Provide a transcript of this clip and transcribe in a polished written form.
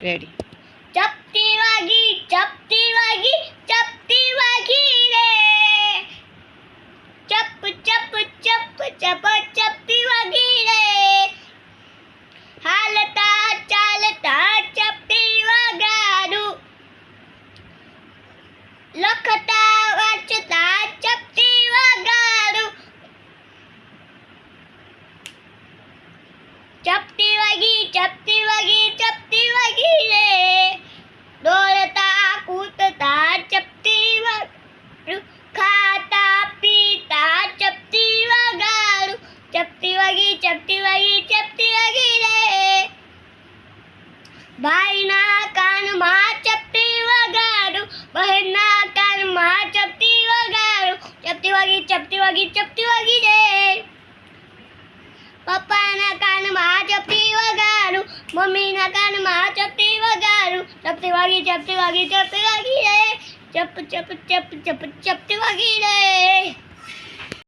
Ready. ચપટી વાગી ચપટી વાગી ચપટી વાગી રે ચપ ચપ ચપ ચપ ચપટી વાગી રે હાલતા ચાલતા ચપટી વગાડું લખતા વાંચતા ચપટી વગાડું ચપટી વાગી ચપટી વાગી ચપટી વાગી રે દોડતા કૂદતા ચપટી વગાડું ખાતા પીતા ચપટી વગાડું ચપટી વાગી ચપટી વાગી ચપટી વાગી રે ભાઈના કાનમાં ચપટી વગાડું બહેનના કાનમાં ચપટી વગાડું ચપટી વાગી ચપટી વાગી ચપટી વાગી રે પપ્પાના કાનમાં ચપટી વગાડું મમ્મીના કાનમાં ચપટી વગાડું ચપટી વાગી ચપટી વાગી ચપટી વાગી રે ચપ ચપ ચપ ચપ ચપટી વાગી રે